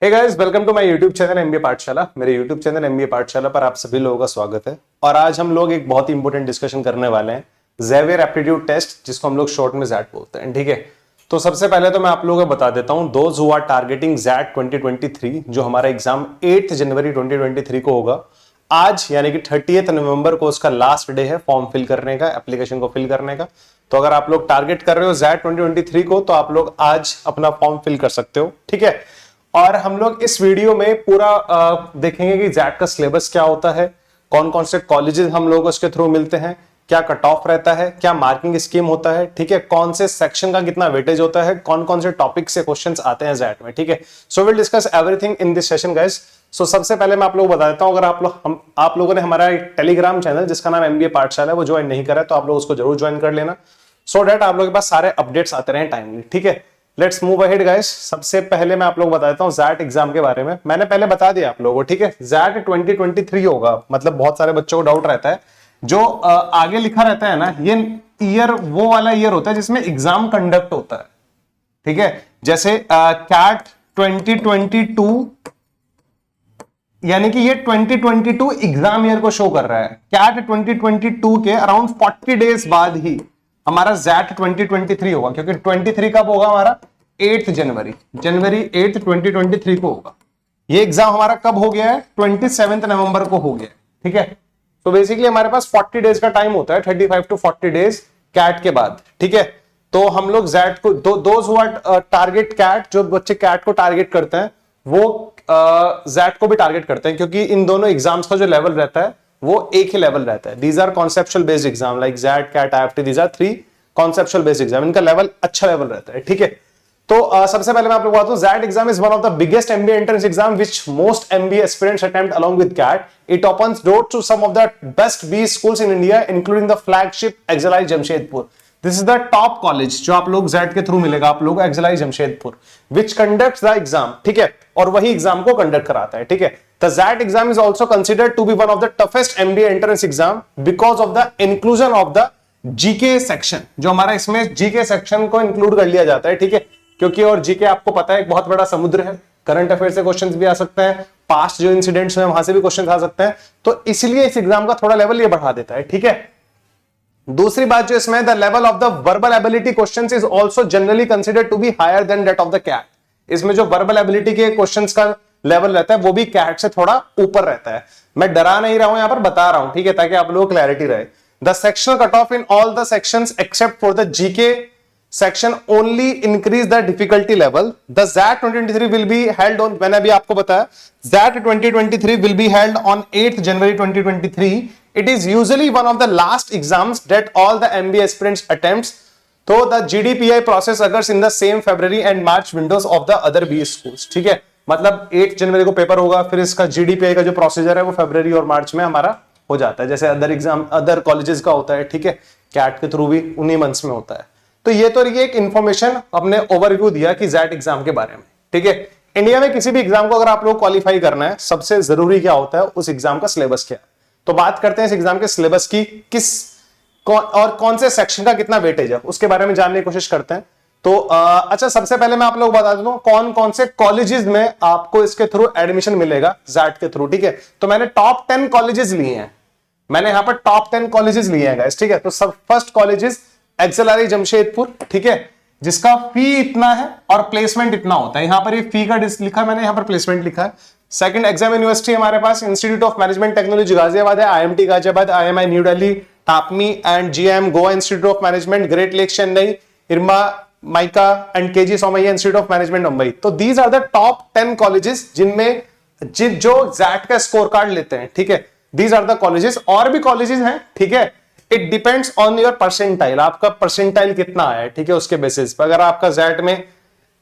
Hey guys, welcome to my YouTube channel MBA Pathshala. मेरे YouTube channel MBA पाठशाला पर आप सभी लोगों का स्वागत है। और आज हम लोग एक बहुत ही इंपॉर्टेंट डिस्कशन करने वाले हैं, ज़ेवियर एप्टीट्यूड टेस्ट, जिसको हम लोग शॉर्ट में ज़ैट बोलते हैं। ठीक है, तो सबसे पहले तो मैं आप लोगों को बता देता हूं, दोज हु आर टारगेटिंग ज़ैट 2023, जो हमारा एग्जाम 8 जनवरी 2023 को होगा। आज यानी कि 30 नवंबर को उसका लास्ट डे है फॉर्म फिल करने का, एप्लीकेशन को फिल करने का। तो अगर आप लोग टारगेट कर रहे हो ज़ैट 2023 को, तो आप लोग आज अपना फॉर्म फिल कर सकते हो। ठीक है, और हम लोग इस वीडियो में पूरा देखेंगे कि ज़ैट का सिलेबस क्या होता है, कौन कौन से कॉलेजेस हम लोग उसके थ्रू मिलते हैं, क्या कट ऑफ रहता है, क्या मार्किंग स्कीम होता है, ठीक है, कौन से सेक्शन का कितना वेटेज होता है, कौन कौन से टॉपिक से क्वेश्चंस आते हैं ज़ैट में। ठीक है, so will discuss everything in this session guys. सो सबसे पहले मैं आप लोग बता देता हूं, अगर आप लोगों ने हमारा एक टेलीग्राम चैनल जिसका नाम एमबीए पाठशाला है वो ज्वाइन नहीं करा है, तो आप लोग उसको जरूर ज्वाइन कर लेना, सो डेट आप लोगों के पास सारे अपडेट्स आते रहे टाइमली। ठीक है, लेट्स मूव अहेड गाइस। सबसे पहले मैं आप लोग बता देता हूं ज़ैट एग्जाम के बारे में। मैंने पहले बता दिया आप लोगों को, ठीक है, ज़ैट 2023 होगा। मतलब बहुत सारे बच्चों को डाउट रहता है, जो आगे लिखा रहता है ना, ये ईयर वो वाला ईयर होता है जिसमें एग्जाम कंडक्ट होता है। ठीक है, जैसे कैट 2022, यानी कि ये 2022 एग्जाम ईयर को शो कर रहा है। कैट 2022 के अराउंड 40 डेज बाद ही हमारा ज़ैट 2023 होगा, क्योंकि 23 कब होगा हमारा? 8 जनवरी 8 2023 को होगा। ये एग्जाम हमारा कब हो गया है? 27 नवंबर को हो गया है। ठीक है, तो बेसिकली हमारे पास 40 डेज का टाइम होता है, 35 to 40 डेज कैट के बाद। ठीक है, तो हम लोग ज़ैट को those who are target CAT, जो बच्चे कैट को टारगेट करते हैं वो ज़ैट को भी टारगेट करते हैं, क्योंकि इन दोनों एग्जाम्स का जो लेवल रहता है वो एक ही लेवल रहता है। These are conceptual based exam like XAT, CAT, IFT, these are 3 conceptual based exam. इनका लेवल अच्छा लेवल रहता है। ठीक है, तो सबसे पहले मैं आप लोगों को बताऊं, XAT exam is one of the biggest MBA entrance exam which most MBA aspirants attempt along with CAT. It opens door to some of the best B schools in India, including the flagship XLRI Jamshedpur. This is the top college जो आप लोग XAT के through मिलेगा आप लोग, XLRI Jamshedpur, which conducts the exam. ठीक है, और वही एग्जाम को कंडक्ट कराता है। ठीक है, the ZAT exam is also considered to be one of the toughest MBA entrance exam because of the inclusion of the GK section। जो हमारा इसमें GK section को इंक्लूड कर लिया जाता है। ठीक है, क्योंकि और GK आपको पता है एक बहुत बड़ा समुद्र है, करंट अफेयर से क्वेश्चंस भी आ सकते हैं, पास्ट जो इंसिडेंट्स हैं वहां से भी क्वेश्चंस आ सकते हैं, तो इसलिए इस एग्जाम का थोड़ा लेवल ये बढ़ा देता है। ठीक है, दूसरी बात जो इसमें, the level of the verbal ability questions is also generally considered to be higher than that of the CAT. इसमें जो वर्बल एबिलिटी के क्वेश्चंस का लेवल रहता है वो भी कैट से थोड़ा ऊपर रहता है। मैं डरा नहीं रहा हूं, यहां पर बता रहा हूं, ठीक है, ताकि आप लोगों को क्लैरिटी रहे। The sectional cut off in all the sections except for the GK section only increase the difficulty level. The XAT 2023 will be held on, मैंने अभी आपको बताया, XAT 2023 will be held on 8 January 2023। It is usually one of the last exams that all the MBA aspirants attempts. तो the GDPI process occurs in the same February and March windows of the other B schools. ठीक है, मतलब 8 जनवरी को paper होगा, फिर इसका GDPI का जो प्रोसीजर है वो फरवरी और मार्च में हमारा हो जाता है, जैसे अदर एग्जाम अदर कॉलेजेस का होता है। ठीक है, कैट के थ्रू भी उन्हीं मंथ्स में होता है। तो ये तो ये एक इंफॉर्मेशन हमने ओवरव्यू दिया कि ज़ैट एग्जाम के बारे में। ठीक है, इंडिया में किसी भी एग्जाम को अगर आप लोग क्वालिफाई करना है, सबसे जरूरी क्या होता है, उस एग्जाम का सिलेबस क्या है। तो बात करते हैं इस एग्जाम के सिलेबस की, कौन से सेक्शन का कितना वेटेज है उसके बारे में जानने की कोशिश करते हैं। तो अच्छा, सबसे पहले मैं आप लोग बता दूं कौन कौन से कॉलेजेस में आपको इसके थ्रू एडमिशन मिलेगा ज़ैट के थ्रू। ठीक है, तो मैंने टॉप 10 कॉलेजेस लिए हैं, मैंने यहां पर टॉप 10 कॉलेजेस लिए हैं गाइस। ठीक है, तो सब फर्स्ट कॉलेजेस एक्सेलरी जमशेदपुर, ठीक है, जिसका फी इतना है और प्लेसमेंट इतना होता है। यहां पर ये फी का लिखा है मैंने, यहां पर प्लेसमेंट लिखा है। सेकंड एग्जाम यूनिवर्सिटी हमारे पास institute of management technology Ghaziabad है, IMT Ghaziabad, IMI new Delhi, TAPMI and GIM Goa institute of management, great lake Chennai, IRMA MICA and KJ Somaiya institute of management Mumbai. तो these are the top 10 colleges जिनमें जो ज़ैट का score card लेते हैं। ठीक है, दीज आर द कॉलेजेस। और भी कॉलेजेस हैं, ठीक है, it depends on your percentile, आपका परसेंटाइल कितना है। ठीक है, उसके बेसिस पर अगर आपका ज़ैट में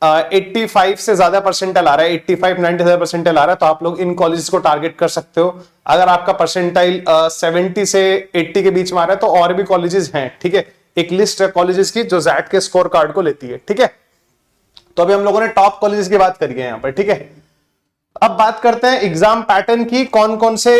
85 से ज्यादा परसेंटाइल आ रहा है, 85 90 परसेंटाइल आ रहा है, तो आप लोग इन कॉलेजेस को टारगेट कर सकते हो। अगर आपका परसेंटाइल 70 से 80 के बीच में आ रहा है, तो और भी कॉलेजेस हैं। ठीक है, एक लिस्ट है कॉलेजेस की जो ज़ैट के स्कोर कार्ड को लेती है। ठीक है, तो अभी हम लोगों ने टॉप कॉलेजेस की बात करी है यहां पर। ठीक है, अब बात करते हैं एग्जाम पैटर्न की, कौन कौन से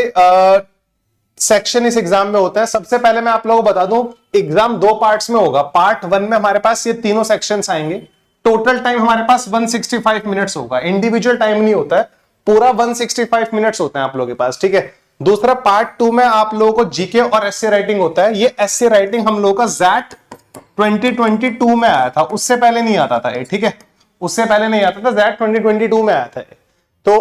सेक्शन इस एग्जाम में होता है। सबसे पहले मैं आप लोगों को बता दूं, एग्जाम 2 पार्ट्स में होगा। पार्ट 1 में हमारे पास ये तीनों सेक्शंस आएंगे, टोटल टाइम हमारे पास 165 मिनट्स होगा, इंडिविजुअल टाइम नहीं होता है, पूरा 165 मिनट्स होते हैं आप लोगों के पास, ठीक है। दूसरा पार्ट 2 में आप लोगों को जीके और एसए राइटिंग होता है। ये एसए राइटिंग हम लोगों का जैट 2022 में आया था, उससे पहले नहीं आता था ये, ठीक है, उससे पहले नहीं आता था, जैट 2022 में आया था। तो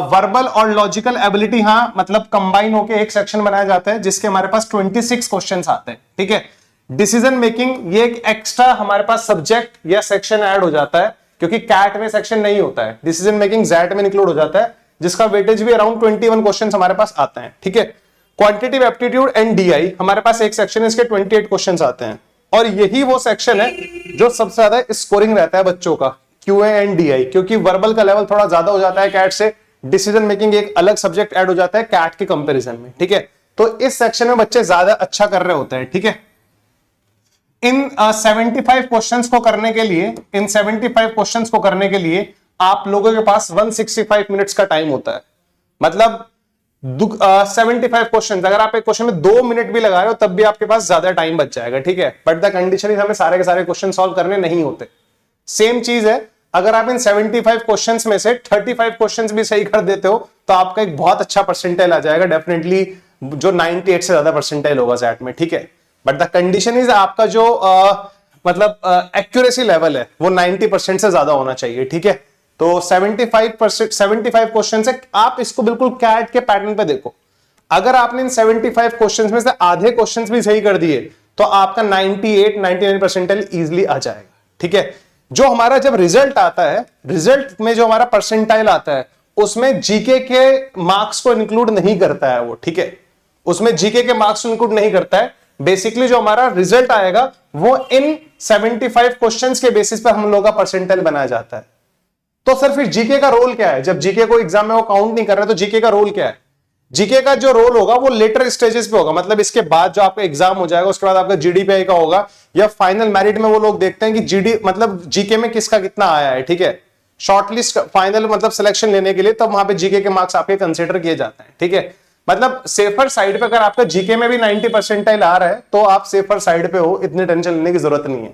वर्बल और लॉजिकल एबिलिटी, हाँ मतलब कंबाइन होके एक सेक्शन बनाया जाता है जिसके हमारे पास 26 क्वेश्चंस आते हैं, ठीक है। डिसीजन मेकिंग, ये एक एक्स्ट्रा हमारे पास सब्जेक्ट या सेक्शन ऐड हो जाता है, क्योंकि कैट में सेक्शन नहीं होता है, डिसीजन मेकिंग जैट में इंक्लूड हो जाता है, जिसका वेटेज भी अराउंड 21 क्वेश्चंस हमारे पास आते हैं, ठीक है। क्वांटिटेटिव एप्टीट्यूड एंड डीआई हमारे पास एक सेक्शन है, इसके 28 क्वेश्चंस आते हैं, और यही वो सेक्शन है जो सबसे ज्यादा स्कोरिंग रहता है बच्चों का, क्यूए एंड डीआई, क्योंकि वर्बल का लेवल थोड़ा ज्यादा हो जाता है कैट से, डिसीजन मेकिंग एक अलग सब्जेक्ट ऐड हो जाता है कैट के कंपैरिजन में, ठीक है। तो इस सेक्शन में बच्चे ज्यादा अच्छा कर रहे होते हैं, ठीक है। इन 75 क्वेश्चंस को करने के लिए, इन 75 क्वेश्चंस को करने के लिए आप लोगों के पास 165 मिनट्स का टाइम होता है, मतलब 75 क्वेश्चन, अगर आप एक क्वेश्चन में 2 मिनट भी लगा रहे हो तब भी आपके पास ज्यादा टाइम बच जाएगा, ठीक है। बट द कंडीशन इज हमें सारे के सारे क्वेश्चन सॉल्व करने नहीं होते। सेम चीज है, अगर आप इन 75 क्वेश्चंस में से 35 क्वेश्चंस भी सही कर देते हो तो आपका एक बहुत अच्छा परसेंटाइल आ जाएगा, डेफिनेटली जो 98 से ज्यादा परसेंटाइल होगा जैट में, ठीक है। बट द कंडीशन इज आपका जो मतलब एक्यूरेसी लेवल है वो 90% से ज्यादा होना चाहिए, ठीक है। तो 75 क्वेश्चन है, आप इसको बिल्कुल कैट के पैटर्न पे देखो, अगर आपने इन 75 क्वेश्चंस में से आधे क्वेश्चंस भी सही कर दिए तो आपका 98-99 परसेंटाइल इजिली आ जाएगा, ठीक है। जो हमारा जब रिजल्ट आता है, रिजल्ट में जो हमारा परसेंटाइल आता है उसमें जीके के मार्क्स को इंक्लूड नहीं करता है वो, ठीक है, उसमें जीके के मार्क्स इंक्लूड नहीं करता है। बेसिकली जो हमारा रिजल्ट आएगा वो इन 75 क्वेश्चंस के बेसिस पर हम लोग का परसेंटाइल बनाया जाता है। तो सर फिर जीके का रोल क्या है, जब जीके को एग्जाम में वो काउंट नहीं कर रहे तो जीके का रोल क्या है? जीके का जो रोल होगा वो लेटर स्टेजेस पे होगा, मतलब इसके बाद जो आपका एग्जाम हो जाएगा उसके बाद आपका जीडीपीआई का होगा, या फाइनल मेरिट में वो लोग देखते हैं कि जीडी मतलब जीके में किसका कितना आया है, ठीक है। शॉर्टलिस्ट फाइनल मतलब सिलेक्शन लेने के लिए तब वहां पे जीके के मार्क्स आपके कंसीडर किए जाते हैं, ठीक है। मतलब सेफर साइड पे अगर आपका जीके में भी 90 परसेंटाइल आ रहा है तो आप सेफर साइड पे हो, इतनी टेंशन लेने की जरूरत नहीं है।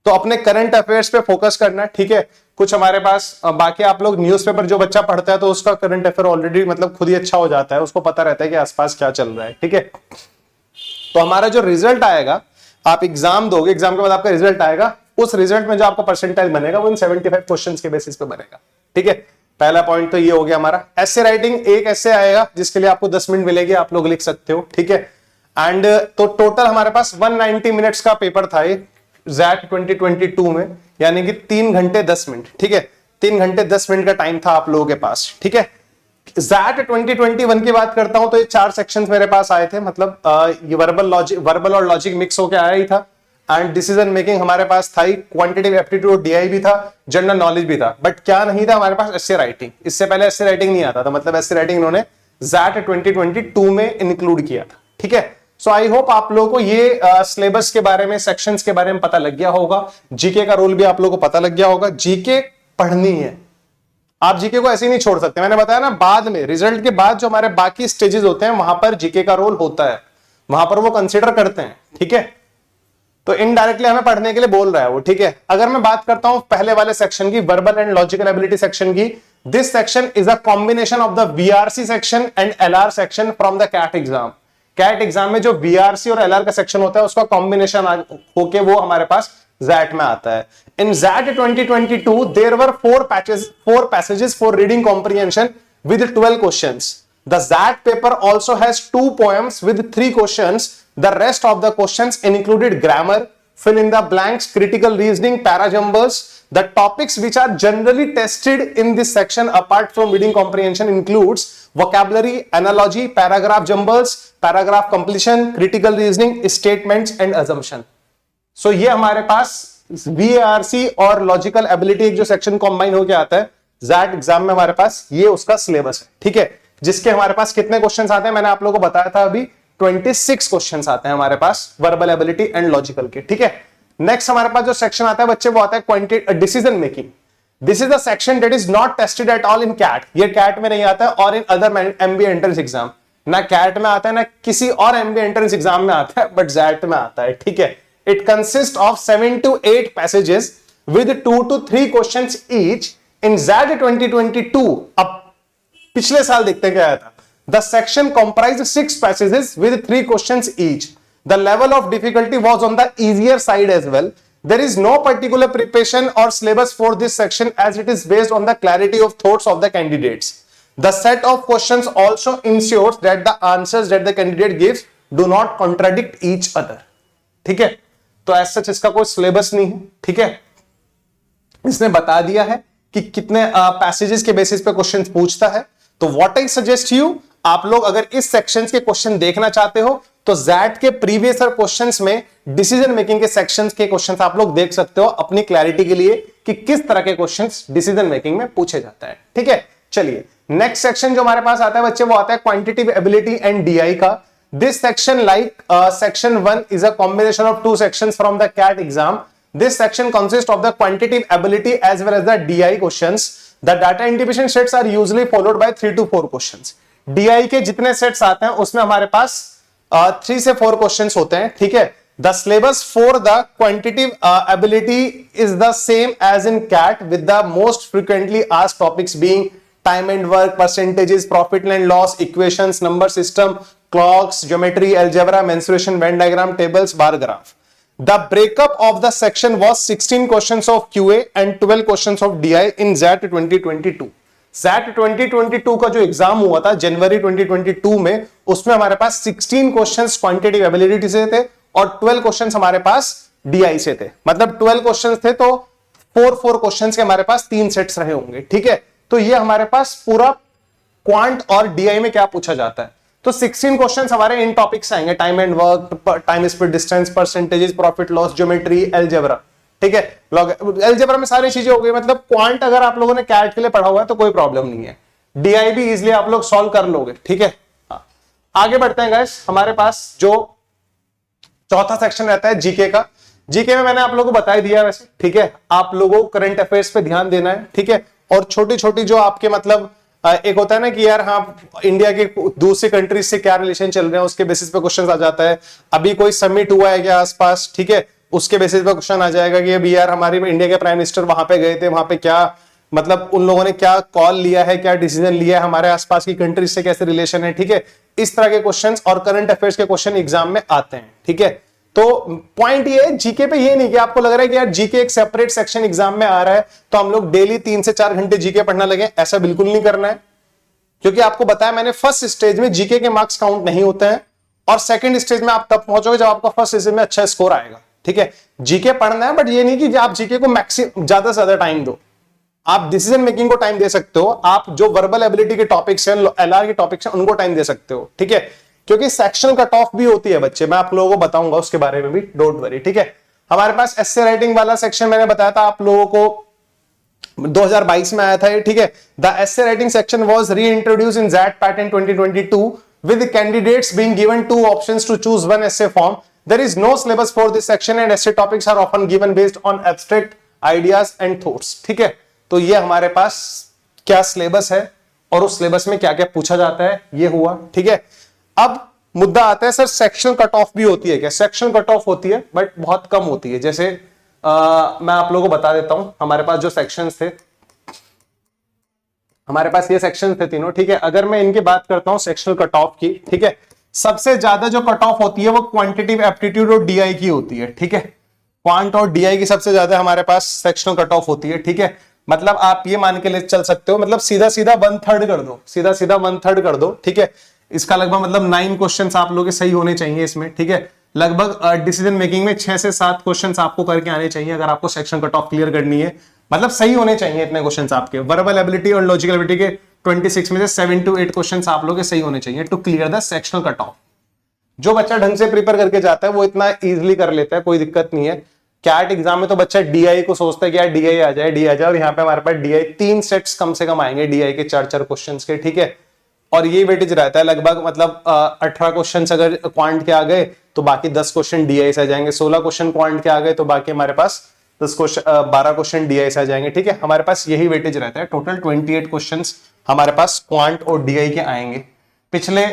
तो अपने करंट अफेयर्स पे फोकस करना है, ठीक है। कुछ हमारे पास बाकी आप लोग न्यूज़पेपर जो बच्चा पढ़ता है तो उसका करंट अफेयर ऑलरेडी मतलब खुद ही अच्छा हो जाता है, उसको पता रहता है कि आसपास क्या चल रहा है, ठीक है। तो हमारा जो रिजल्ट आएगा, आप एग्जाम दोगे, एग्जाम के बाद आपका रिजल्ट आएगा, उस रिजल्ट में जो आपका परसेंटाइल बनेगा वो इन 75 क्वेश्चंस के बेसिस पे बनेगा, ठीक है। पहला पॉइंट तो ये हो गया हमारा। एसे राइटिंग, एक ऐसे आएगा जिसके लिए आपको 10 मिनट मिलेगी, आप लोग लिख सकते हो, ठीक है। एंड तो टोटल हमारे पास 190 मिनट्स का पेपर था ये जैट 2022 में, यानी कि 3 घंटे 10 मिनट, ठीक है। 3 घंटे 10 मिनट का टाइम था आप लोगों के पास, ठीक है। जैट 2021 की बात करता हूं तो ये 4 सेक्शंस मेरे पास आए थे, मतलब ये वर्बल और लॉजिक मिक्स होकर आया ही था। एंड डिसीजन मेकिंग हमारे पास था ही, क्वांटिटेटिव एप्टीट्यूड डीआई भी था, जनरल नॉलेज भी था, बट क्या नहीं था हमारे पास, एसे राइटिंग। इससे पहले एसे राइटिंग नहीं आता था, मतलब एसे राइटिंग इन्होंने जैट 2022 में इंक्लूड किया था, ठीक है। सो आई होप आप लोगों को ये सिलेबस के बारे में, सेक्शंस के बारे में पता लग गया होगा, जीके का रोल भी आप लोगों को पता लग गया होगा। जीके पढ़नी है, आप जीके को ऐसे ही नहीं छोड़ सकते, मैंने बताया ना, बाद में रिजल्ट के बाद जो हमारे बाकी स्टेजेस होते हैं वहां पर जीके का रोल होता है, वहां पर वो कंसिडर करते हैं, ठीक है। तो इनडायरेक्टली हमें पढ़ने के लिए बोल रहा है वो, ठीक है। अगर मैं बात करता हूं पहले वाले सेक्शन की, verbal and logical ability section की, this section is a combination of the VRC section and LR section from the CAT exam. CAT exam में जो वीआरसी और एलआर का सेक्शन होता है उसका कॉम्बिनेशन होके वो हमारे पास जैट में आता है। In XAT 2022 there were 4 passages for reading comprehension with 12 questions. The ZAT paper also has 2 poems with 3 questions. The rest of the questions included grammar, fill in the blanks, critical reasoning, para jumbles. The topics which are generally tested in this section apart from reading comprehension includes vocabulary, analogy, paragraph jumbles, paragraph completion, critical reasoning, statements and assumption. So ये हमारे पास VARC और logical ability एक जो section combine होके आता है jet exam में, हमारे पास ये उसका सिलेबस है, ठीक है। जिसके हमारे पास कितने क्वेश्चंस आते हैं मैंने आप लोगों को बताया था अभी, 26 क्वेश्चंस आते हैं हमारे पास वर्बल एबिलिटी एंड लॉजिकल के, ठीक है। नेक्स्ट हमारे पास जो सेक्शन आता है बच्चे वो आता है quantitative decision making. This is the section that is not tested at all in CAT, ये कैट में नहीं आता है और in other MBA entrance exam, ना कैट में आता है ना किसी और एमबीए एंट्रेंस एग्जाम में आता है, बट जैट में आता है, ठीक है। It consists of 7 to 8 passages with 2 to 3 questions each in Z 2022. अब पिछले साल देखते क्या आया था. The section comprised 6 passages with 3 questions each. The level of difficulty was on the easier side as well. There is no particular preparation or syllabus for this section as it is based on the clarity of thoughts of the candidates. The set of questions also ensures that the answers that the candidate gives do not contradict each other. ठीक है, तो ऐसा इसका कोई syllabus नहीं है. ठीक है, इसने बता दिया है कि कितने पैसेजेस के बेसिस पे क्वेश्चन पूछता है. तो व्हाट आई सजेस्ट यू, आप लोग अगर इस सेक्शंस के क्वेश्चन देखना चाहते हो तो जैट के प्रीवियस ईयर क्वेश्चंस में डिसीजन मेकिंग के सेक्शंस के क्वेश्चंस आप लोग देख सकते हो अपनी क्लैरिटी के लिए कि किस तरह के क्वेश्चंस डिसीजन मेकिंग में पूछे जाता है. ठीक है, चलिए नेक्स्ट सेक्शन जो हमारे पास आता है बच्चे वो आता है क्वांटिटेटिव एबिलिटी एंड डीआई का. This section like section 1 is a combination of 2 sections from the CAT exam. This section consists of the quantitative ability as well as the DI questions. The data integration sets are usually followed by 3 to 4 questions. DI के जितने sets आते हैं उसमें हमारे पास 3 से 4 questions होते हैं. ठीक है, the syllabus for the quantitative ability is the same as in CAT with the most frequently asked topics being time and work, percentages, profit and loss, equations, number system, clocks, geometry, algebra, mensuration, Venn diagram, tables, bar graph. The breakup of the section was 16 questions of QA and 12 questions of DI in ZAT 2022. ZAT 2022 का जो exam हुआ था जनवरी 2022 में, उसमें हमारे पास 16 questions quantitative ability से थे और 12 क्वेश्चंस हमारे पास DI से थे. मतलब 12 क्वेश्चंस थे तो 4 क्वेश्चंस के हमारे पास 3 सेट्स रहे होंगे. ठीक है, तो ये हमारे पास पूरा क्वांट और DI में क्या पूछा जाता है. तो 16 क्वेश्चंस हमारे इन टॉपिक्स आएंगे, time and work, time speed distance, percentages, profit loss, geometry, algebra. ठीक है, अलजेब्रा में सारी चीजें हो गई. मतलब क्वांट अगर आप लोगों ने कैट के लिए पढ़ा हुआ है तो कोई प्रॉब्लम नहीं है. डीआई भी इजिली आप लोग सॉल्व कर लोगे. ठीक है, आगे बढ़ते हैं गाइस. हमारे पास जो चौथा सेक्शन रहता है जीके का. जीके में मैंने आप लोगों को बता ही दिया वैसे. ठीक है, आप लोगों को करंट अफेयर्स पे ध्यान देना है. ठीक है, और छोटी छोटी जो आपके मतलब एक होता है ना कि यार हाँ इंडिया के दूसरी कंट्रीज से क्या रिलेशन चल रहे हैं उसके बेसिस पे क्वेश्चन आ जाता है. अभी कोई समिट हुआ है क्या आसपास, ठीक है, उसके बेसिस पे क्वेश्चन आ जाएगा कि अभी यार हमारे इंडिया के प्राइम मिनिस्टर वहां पे गए थे, वहां पे क्या मतलब उन लोगों ने क्या कॉल लिया है, क्या डिसीजन लिया है, हमारे आसपास की कंट्रीज से कैसे रिलेशन है. ठीक है, इस तरह के क्वेश्चन और करंट अफेयर्स के क्वेश्चन एग्जाम में आते हैं. ठीक है, तो पॉइंट ये है जीके पे ये नहीं कि आपको लग रहा है कि यार जीके एक सेपरेट सेक्शन एग्जाम में आ रहा है तो हम लोग डेली 3 से 4 घंटे जीके पढ़ना लगे. ऐसा बिल्कुल नहीं करना है, क्योंकि आपको बताया मैंने फर्स्ट स्टेज में जीके के मार्क्स काउंट नहीं होते हैं और सेकंड स्टेज में आप तब पहुंचोगे जब आपका फर्स्ट स्टेज में अच्छा स्कोर आएगा. ठीक है, जीके पढ़ना है बट ये नहीं कि आप जीके को मैक्सिमम ज्यादा से ज्यादा टाइम दो. आप डिसीजन मेकिंग को टाइम दे सकते हो, आप जो वर्बल एबिलिटी के टॉपिक्स हैं, एलआर के टॉपिक्स हैं, उनको टाइम दे सकते हो. ठीक है, क्योंकि सेक्शन कट ऑफ भी होती है बच्चे, मैं आप लोगों को बताऊंगा उसके बारे में भी, डोंट वरी. ठीक है, हमारे पास एस्से राइटिंग वाला सेक्शन मैंने बताया था आप लोगों को 2022 में आया था ये. ठीक है, the essay writing section was reintroduce in XAT pattern 2022 with the candidates being given 2 options to choose one essay form. There is no syllabus for this section and essay topics are often given based on abstract ideas and thoughts. ठीक है, तो ये हमारे पास क्या syllabus है और उस syllabus में क्या क्या पूछा जाता है ये हुआ. ठीक है, अब मुद्दा आता है सर सेक्शन कट ऑफ भी होती है क्या. सेक्शन कट ऑफ होती है बट बहुत कम होती है. जैसे मैं आप लोगों को बता देता हूं, हमारे पास जो सेक्शंस थे, हमारे पास ये सेक्शन थे तीनों. ठीक है, अगर मैं इनकी बात करता हूं सेक्शनल कट ऑफ की, ठीक है, सबसे ज्यादा जो कट ऑफ होती है वो क्वांटिटेटिव एप्टीट्यूड और डीआई की होती है. ठीक है, क्वांट और डीआई की सबसे ज्यादा हमारे पास सेक्शनल कट ऑफ होती है. ठीक है, मतलब आप ये मान के ले चल सकते हो, मतलब सीधा सीधा 1/3 कर दो, सीधा सीधा 1/3 कर दो. ठीक है, इसका लगभग मतलब 9 क्वेश्चंस आप लोग के सही होने चाहिए इसमें. ठीक है, लगभग डिसीजन मेकिंग में 6 से 7 क्वेश्चंस आपको करके आने चाहिए अगर आपको सेक्शन कट ऑफ क्लियर करनी है. मतलब सही होने चाहिए इतने क्वेश्चंस आपके. वर्बल एबिलिटी और लॉजिकल एबिलिटी के 26 में से 7 to 8 क्वेश्चंस आप लोग के सही होने चाहिए to clear the sectional cut off. जो बच्चा ढंग से प्रिपेयर करके जाता है वो इतना इजीली कर लेता है, कोई दिक्कत नहीं है. कैट एग्जाम में तो बच्चा डीआई को सोचता है कि यार डीआई आ जाए, डीआई आ जाए, और यहाँ पे हमारे पास डीआई 3 सेट्स कम से कम आएंगे डीआई के 4-4 क्वेश्चंस के. ठीक है, और ये वेटेज रहता है लगभग मतलब 18 क्वेश्चन अगर क्वांट के आ गए तो बाकी 10 क्वेश्चन डीआई से आ जाएंगे. 16 क्वेश्चन क्वांट के आ गए तो बाकी हमारे पास 12 क्वेश्चन डीआई से आ जाएंगे. ठीक है, हमारे पास यही वेटेज रहता है. टोटल 28 क्वेश्चंस हमारे पास क्वांट और डीआई के आएंगे. पिछले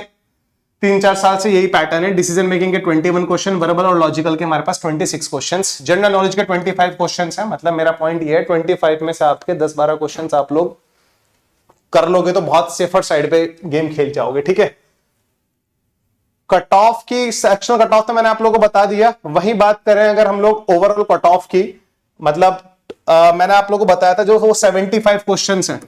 3-4 साल से यही पैटर्न है। डिसीजन मेकिंग के 21 क्वेश्चन, वर्बल और लॉजिकल के हमारे पास 26 क्वेश्चंस, जनरल नॉलेज के 25 क्वेश्चंस हैं। मतलब मेरा पॉइंट ये है 25 में से आपके 10-12 क्वेश्चंस आप लोग कर लोगे तो बहुत सेफर साइड पे गेम खेल जाओगे, ठीक है। कट ऑफ की, सेक्शनल कट ऑफ तो मैंने आप लोगों को बता दिया। वही बात करें अगर हम लोग ओवरऑल कट ऑफ की, मतलब मैंने आप लोगों को बताया था जो वो 75 क्वेश्चंस हैं,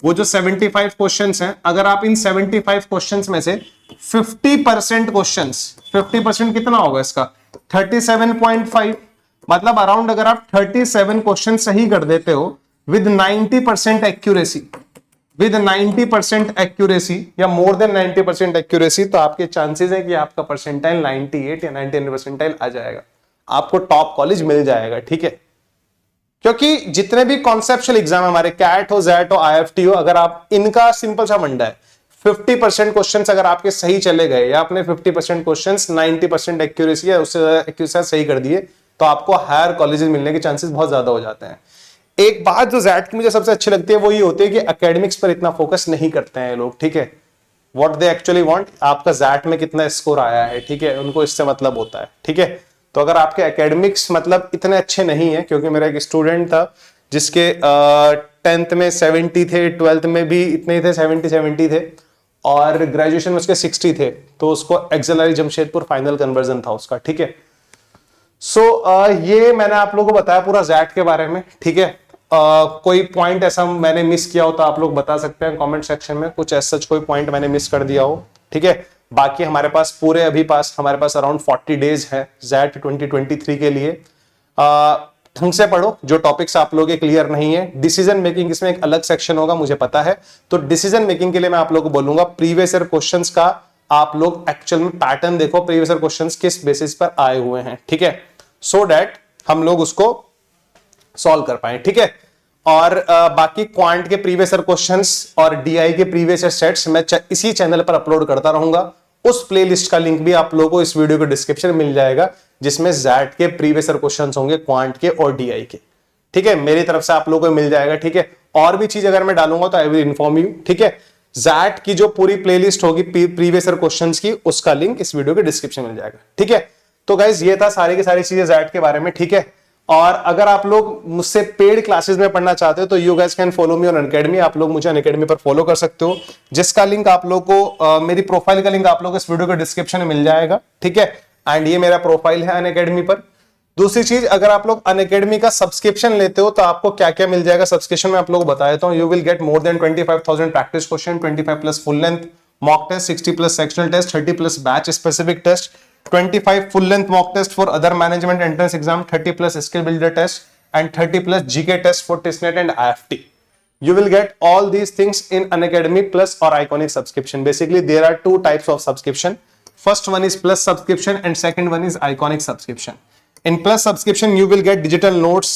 वो जो 75 क्वेश्चंस हैं, अगर आप इन 75 क्वेश्चंस में से 50% क्वेश्चंस, 50% कितना होगा इसका 37.5, मतलब अराउंड अगर आप 37 क्वेश्चन सही कर देते हो विद 90% एक्यूरेसी, विद 90% एक्यूरेसी या मोर देन 90% एक्यूरेसी, तो आपके चांसेस है कि आपका परसेंटाइल 98 या 99 परसेंटाइल आ जाएगा, आपको टॉप कॉलेज मिल जाएगा, ठीक है। क्योंकि जितने भी कॉन्सेप्चुअल एग्जाम हमारे कैट हो, जैट हो, आईएफटी हो, अगर आप इनका सिंपल सा मंडा है 50% क्वेश्चंस अगर आपके सही चले गए या आपने 50% क्वेश्चंस 90% एक्यूरेसी या उससे ज्यादा एक्यूरेसी सही कर दिए तो आपको हायर कॉलेजेस मिलने के चांसेस बहुत ज्यादा हो जाते हैं। एक बात जो जैट की मुझे सबसे अच्छी लगती है वो ये होती है कि एकेडमिक्स पर इतना फोकस नहीं करते हैं लोग, ठीक है। व्हाट दे एक्चुअली वांट, आपका जैट में कितना स्कोर आया है, ठीक है, उनको इससे मतलब होता है, ठीक है। तो अगर आपके एकेडमिक्स मतलब इतने अच्छे नहीं है, क्योंकि मेरा एक स्टूडेंट था जिसके 10th में 70 थे, 12th में भी इतने थे 70 थे और ग्रेजुएशन में उसके 60 थे, तो उसको एक्सेलरी जमशेदपुर फाइनल कन्वर्जन था उसका, ठीक है। सो ये मैंने आप लोगों को बताया पूरा जैट के बारे में, ठीक है। कोई पॉइंट ऐसा मैंने मिस किया हो तो आप लोग बता सकते हैं कमेंट सेक्शन में, कुछ ऐसा कोई पॉइंट मैंने मिस कर दिया हो, ठीक है। बाकी हमारे पास पूरे अभी हमारे पास अराउंड 40 डेज है जैट 2023 के लिए। ढंग से पढ़ो, जो टॉपिक्स आप लोगों के क्लियर नहीं है। डिसीजन मेकिंग इसमें एक अलग सेक्शन होगा मुझे पता है, तो डिसीजन मेकिंग के लिए मैं आप लोगों को बोलूंगा प्रीवियस ईयर क्वेश्चंस का आप लोग एक्चुअल में पैटर्न देखो, प्रीवियस ईयर क्वेश्चंस किस बेसिस पर आए हुए हैं, ठीक है, सो दैट हम लोग उसको सॉल्व कर पाए, ठीक है। और बाकी क्वांट के प्रीवियस ईयर क्वेश्चंस और डीआई के प्रीवियस ईयर सेट्स मैं इसी चैनल पर अपलोड करता रहूंगा। उस प्लेलिस्ट का लिंक भी आप लोगों को इस वीडियो के डिस्क्रिप्शन में मिल जाएगा, जिसमें जैट के प्रीवियस ईयर क्वेश्चंस होंगे, क्वांट के और डीआई के, ठीक है। मेरी तरफ से आप लोगों को मिल जाएगा, ठीक है। और भी चीज अगर मैं डालूंगा तो आई विल इन्फॉर्म यू, ठीक है। जैट की जो पूरी प्लेलिस्ट होगी प्रीवियस ईयर क्वेश्चंस की, उसका लिंक इस वीडियो के डिस्क्रिप्शन में मिल जाएगा, ठीक है। तो गाइज ये था सारी की सारी चीजें जैट के बारे में, ठीक है। और अगर आप लोग मुझसे पेड क्लासेस में पढ़ना चाहते हो तो you guys can follow me on Unacademy, आप लोग मुझे अनअकैडमी पर फॉलो कर सकते हो, जिसका लिंक आप लोग को मेरी प्रोफाइल का लिंक आप लोग को इस वीडियो के डिस्क्रिप्शन में मिल जाएगा, ठीक है। एंड ये मेरा प्रोफाइल है अनअकैडमी पर। दूसरी चीज, अगर आप लोग अनअकैडमी का सब्सक्रिप्शन लेते हो तो आपको क्या क्या मिल जाएगा सब्सक्रिप्शन में आप लोग बता देता हूं। You will get more than 25,000 practice question, 25+ full length mock test, 60+ sectional test, 30+ batch specific test, 25 full length mock test for other management entrance exam, 30+ skill builder test and 30+ GK test for TISNET and IFT. You will get all these things in Unacademy Plus or Iconic subscription. Basically there are two types of subscription. First one is Plus subscription and second one is Iconic subscription. In Plus subscription you will get digital notes,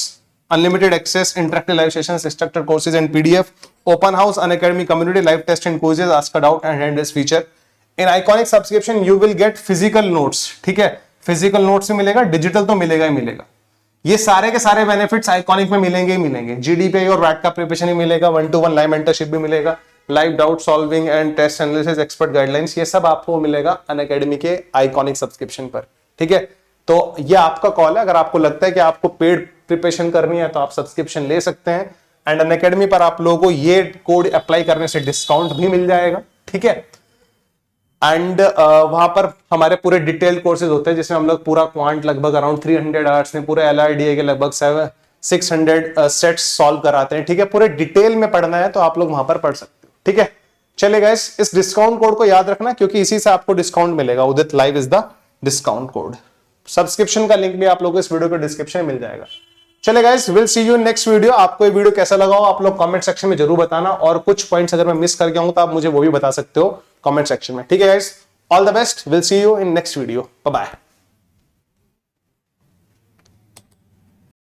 unlimited access, interactive live sessions, structured courses and PDF, open house, Unacademy community, live test and quizzes, ask a doubt and hand raise feature. In iconic subscription you will gate physical notes, ठीक है, physical notes भी मिलेगा, digital तो मिलेगा ही मिलेगा। ये सारे के सारे बेनिफिट्स आइकॉनिक में मिलेंगे ही मिलेंगे। जीडीपीआई और वैट का प्रिपरेशन ही मिलेगा, 1-to-1 लाइव मेंटरशिप भी मिलेगा, live doubt solving and test analysis, expert guidelines, ये सब आपको मिलेगा अनअकैडमी के आइकॉनिक सब्सक्रिप्शन पर, ठीक है। तो ये आपका कॉल है, अगर आपको लगता है कि आपको पेड प्रिपरेशन करनी है तो आप सब्सक्रिप्शन ले सकते हैं। एंड अनअकैडमी पर आप लोगों को ये कोड अप्लाई करने से डिस्काउंट भी मिल जाएगा, ठीक है। एंड वहां पर हमारे पूरे डिटेल्ड कोर्सेज होते हैं, जिसमें हम लोग पूरा क्वांट लगभग अराउंड 300 आवर्स में, पूरे LRDA के लगभग 600 सेट्स सॉल्व कराते हैं, ठीक है। पूरे डिटेल में पढ़ना है तो आप लोग वहां पर पढ़ सकते हो, ठीक है। चलिए गाइस, इस डिस्काउंट कोड को याद रखना क्योंकि इसी से आपको डिस्काउंट मिलेगा। Udit live is the discount code. Subscription का लिंक भी आप लोगों को इस वीडियो के डिस्क्रिप्शन में मिल जाएगा। चले guys, will see you in next video. आपको ये वीडियो कैसा लगा हो आप लोग कमेंट सेक्शन में जरूर बताना, और कुछ पॉइंट्स अगर मैं मिस कर गया हूं तो आप मुझे वो भी बता सकते हो कमेंट सेक्शन में, ठीक है guys. All the best, will see you in next video, bye bye.